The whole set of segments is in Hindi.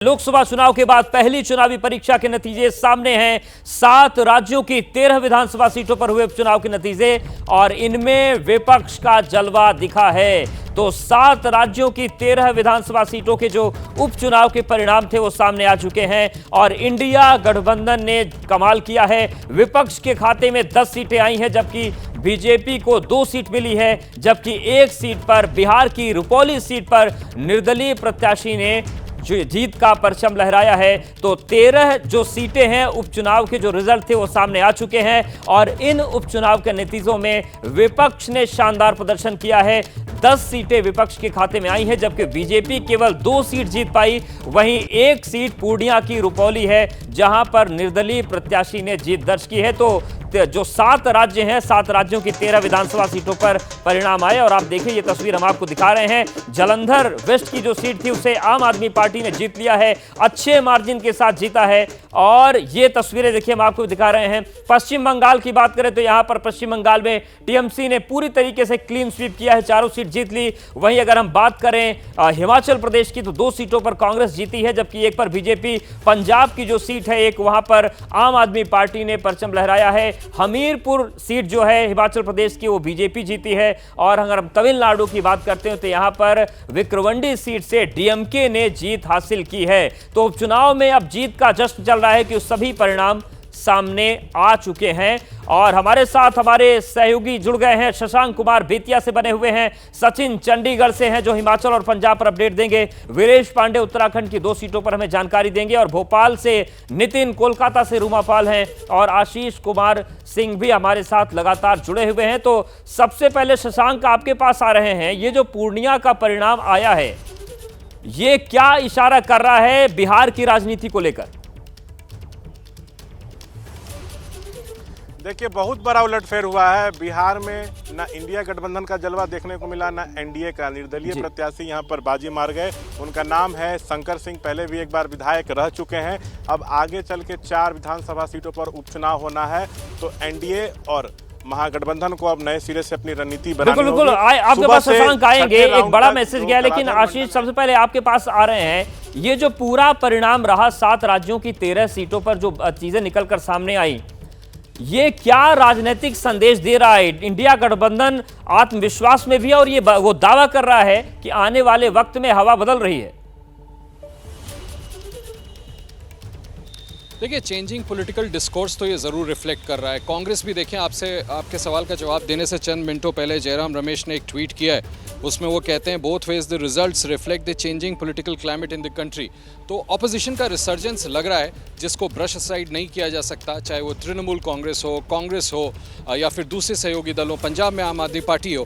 लोकसभा चुनाव के बाद पहली चुनावी परीक्षा के नतीजे सामने हैं। 7 राज्यों की 13 विधानसभा सीटों पर हुए उपचुनाव के नतीजे और इनमें विपक्ष का जलवा दिखा है। तो 7 राज्यों की 13 विधानसभा सीटों के जो उपचुनाव के परिणाम थे वो सामने आ चुके हैं और इंडिया गठबंधन ने कमाल किया है। विपक्ष के खाते में 10 सीटें आई हैं, जबकि बीजेपी को 2 सीट मिली है, जबकि 1 सीट पर बिहार की रुपौली सीट पर निर्दलीय प्रत्याशी ने जीत का परचम लहराया है। तो 13 जो सीटें हैं उपचुनाव के जो रिजल्ट थे वो सामने आ चुके हैं और इन उपचुनाव के नतीजों में विपक्ष ने शानदार प्रदर्शन किया है। 10 सीटें विपक्ष के खाते में आई हैं, जबकि बीजेपी केवल 2 सीट जीत पाई। वहीं 1 सीट पूर्णिया की रुपौली है, जहां पर निर्दलीय प्रत्याशी ने जीत दर्ज की है। तो जो 7 राज्य हैं, 7 राज्यों की 13 विधानसभा सीटों पर परिणाम आए और आप देखिए ये तस्वीर हम आपको दिखा रहे हैं। जालंधर वेस्ट की जो सीट थी उसे आम आदमी पार्टी ने जीत लिया है, अच्छे मार्जिन के साथ जीता है। और ये तस्वीरें देखिए हम आपको दिखा रहे हैं। पश्चिम बंगाल की बात करें तो यहां पर पश्चिम बंगाल में टीएमसी ने पूरी तरीके से क्लीन स्वीप किया है, 4 सीट जीत ली। वहीं अगर हम बात करें हिमाचल प्रदेश की तो 2 सीटों पर कांग्रेस जीती है, जबकि 1 पर बीजेपी। पंजाब की जो सीट है एक, वहां पर आम आदमी पार्टी ने परचम लहराया है। हमीरपुर सीट जो है हिमाचल प्रदेश की वो बीजेपी जीती है। और अगर हम तमिलनाडु की बात करते हैं तो यहां पर विक्रवंडी सीट से डीएमके ने जीत हासिल की है। तो उपचुनाव में अब जीत का जश्न चल रहा है कि सभी परिणाम सामने आ चुके हैं। और हमारे साथ हमारे सहयोगी जुड़ गए हैं। शशांक कुमार बेतिया से बने हुए हैं, सचिन चंडीगढ़ से हैं जो हिमाचल और पंजाब पर अपडेट देंगे, वीरेश पांडे उत्तराखंड की 2 सीटों पर हमें जानकारी देंगे और भोपाल से नितिन, कोलकाता से रूमापाल हैं और आशीष कुमार सिंह भी हमारे साथ लगातार जुड़े हुए हैं। तो सबसे पहले शशांक आपके पास आ रहे हैं, ये जो पूर्णिया का परिणाम आया है ये क्या इशारा कर रहा है बिहार की राजनीति को लेकर? देखिए, बहुत बड़ा उलटफेर हुआ है बिहार में। ना इंडिया गठबंधन का जलवा देखने को मिला, ना एनडीए का। निर्दलीय प्रत्याशी यहां पर बाजी मार गए। उनका नाम है शंकर सिंह, पहले भी एक बार विधायक रह चुके हैं। अब आगे चल के 4 विधानसभा सीटों पर उपचुनाव होना है, तो एनडीए और महागठबंधन को अब नए सिरे से अपनी रणनीति बनानी होगी। बिल्कुल आपके पास शशांक आएंगे, एक बड़ा मैसेज गया। लेकिन आशीष, सबसे पहले आपके पास आ रहे हैं, ये जो पूरा परिणाम रहा 7 राज्यों की 13 सीटों पर जो चीजें निकलकर सामने आई, ये क्या राजनीतिक संदेश दे रहा है? इंडिया गठबंधन आत्मविश्वास में भी है और ये वो दावा कर रहा है कि आने वाले वक्त में हवा बदल रही है। देखिए, चेंजिंग पॉलिटिकल डिस्कोर्स तो ये ज़रूर रिफ्लेक्ट कर रहा है। कांग्रेस भी देखें, आपके सवाल का जवाब देने से चंद मिनटों पहले जयराम रमेश ने एक ट्वीट किया है, उसमें वो कहते हैं both ways the results reflect the changing political climate in the country. तो ऑपोजिशन का रिसर्जेंस लग रहा है, जिसको ब्रश असाइड नहीं किया जा सकता, चाहे वो तृणमूल कांग्रेस हो या फिर दूसरे सहयोगी दलों, पंजाब में आम आदमी पार्टी हो।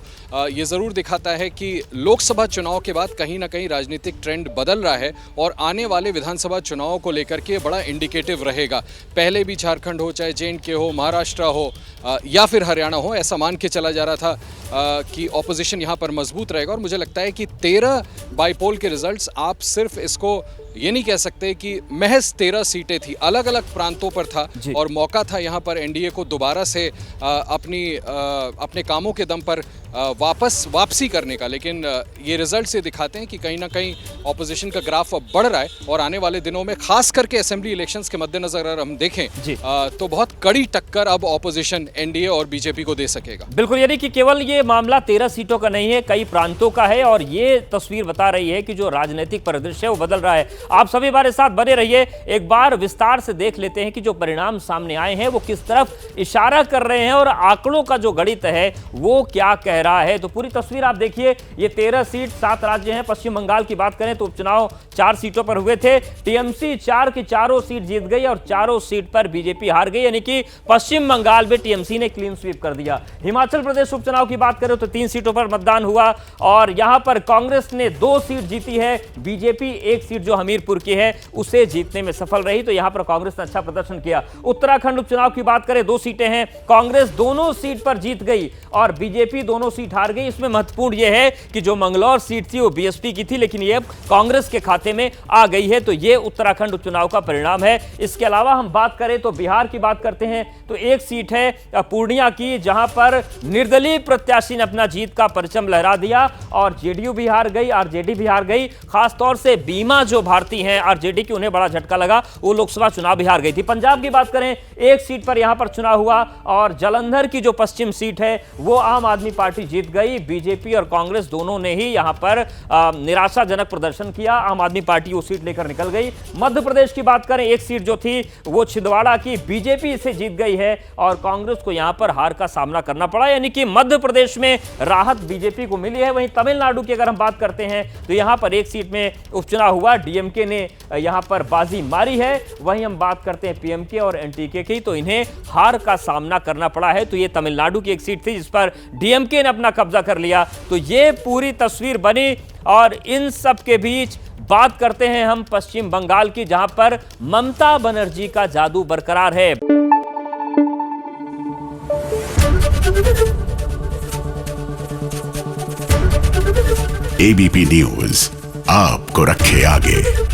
ये ज़रूर दिखाता है कि लोकसभा चुनाव के बाद कहीं ना कहीं राजनीतिक ट्रेंड बदल रहा है और आने वाले विधानसभा चुनाव को लेकर के बड़ा इंडिकेटिव रहेगा। पहले भी झारखंड हो, चाहे जे.एंड.के हो, महाराष्ट्र हो या फिर हरियाणा हो, ऐसा मान के चला जा रहा था कि ऑपोजिशन यहाँ पर मजबूत रहेगा। और मुझे लगता है कि 13 बाईपोल के रिजल्ट्स, आप सिर्फ इसको ये नहीं कह सकते कि महज 13 सीटें थी, अलग अलग प्रांतों पर था और मौका था यहाँ पर एनडीए को दोबारा से अपने कामों के दम पर वापसी करने का। लेकिन ये रिजल्ट से दिखाते हैं कि कहीं ना कहीं ऑपोजिशन का ग्राफ अब बढ़ रहा है और आने वाले दिनों में खास करके असेंबली इलेक्शंस के मद्देनजर अगर हम देखें तो बहुत कड़ी टक्कर अब ऑपोजिशन एनडीए और बीजेपी को दे सकेगा। बिल्कुल, यानी कि केवल ये मामला 13 सीटों का नहीं है, कई प्रांतों का है और ये तस्वीर बता रही है कि जो राजनीतिक परिदृश्य है वो बदल रहा है। आप सभी हमारे साथ बने रहिए, एक बार विस्तार से देख लेते हैं कि जो परिणाम सामने आए हैं वो किस तरफ इशारा कर रहे हैं और आंकड़ों का जो गणित है वो क्या कह रहा है। तो पूरी तस्वीर आप देखिए, ये 13 सीट 7 राज्य हैं। पश्चिम बंगाल की बात करें तो उपचुनाव 4 सीटों पर हुए थे, टीएमसी 4 की 4 सीट जीत गई और 4 सीट पर बीजेपी हार गई, यानी कि पश्चिम बंगाल में टीएमसी ने क्लीन स्वीप कर दिया। हिमाचल प्रदेश उपचुनाव की बात करें तो 3 सीटों पर मतदान हुआ और यहां पर कांग्रेस ने 2 सीट जीती है, बीजेपी 1 सीट जो हमीरपुर की है उसे जीतने में सफल रही। तो यहां पर कांग्रेस ने अच्छा प्रदर्शन किया। उत्तराखंड उपचुनाव की बात करें, 2 सीटें हैं, कांग्रेस दोनों सीट पर जीत गई और बीजेपी दोनों सीट हार गई। इसमें महत्वपूर्ण यह है कि जो मंगलौर सीट थी वो बीएसपी की थी, लेकिन ये अब कांग्रेस के खाते में आ गई है। तो ये उत्तराखंड उपचुनाव का परिणाम है। इसके अलावा हम बात करें तो बिहार की बात करते हैं तो एक सीट है पूर्णिया की, जहां पर निर्दलीय प्रत्याशी ने अपना जीत का परचम लहरा दिया और जेडीयू भी हार गई, आरजेडी भी हार गई। खासतौर से बीमा जो भारती हैं आरजेडी की, उन्हें बड़ा झटका लगा, वो लोकसभा चुनाव भी हार गई थी। पंजाब की बात करें, एक सीट पर यहां पर चुनाव हुआ और जालंधर की जो पश्चिम सीट है वो आम आदमी पार्टी जीत गई। बीजेपी और कांग्रेस दोनों ने ही यहां पर निराशाजनक प्रदर्शन किया। आम आदमी पार्टी वो सीट लेकर निकल गई। मध्य प्रदेश की बात करें, एक सीट जो थी वो छिंदवाड़ा की, बीजेपी इसे जीत गई है और कांग्रेस को यहां पर हार का सामना करना पड़ा। यानी कि मध्य प्रदेश में राहत बीजेपी को मिली है। वहीं तमिलनाडु की अगर हम बात करते हैं तो यहां पर एक सीट में उपचुनाव हुआ, डीएमके ने यहां पर बाजी मारी है। वहीं हम बात करते हैं पीएमके और एनटीके की, तो इन्हें हार का सामना करना पड़ा है। तो ये तमिलनाडु की एक सीट थी जिस पर डीएमके ने अपना कब्जा कर लिया। तो ये पूरी तस्वीर बनी और इन सब के बीच बात करते हैं हम पश्चिम बंगाल की, जहां पर ममता बनर्जी का जादू बरकरार है। एबीपी न्यूज आपको रखे आगे।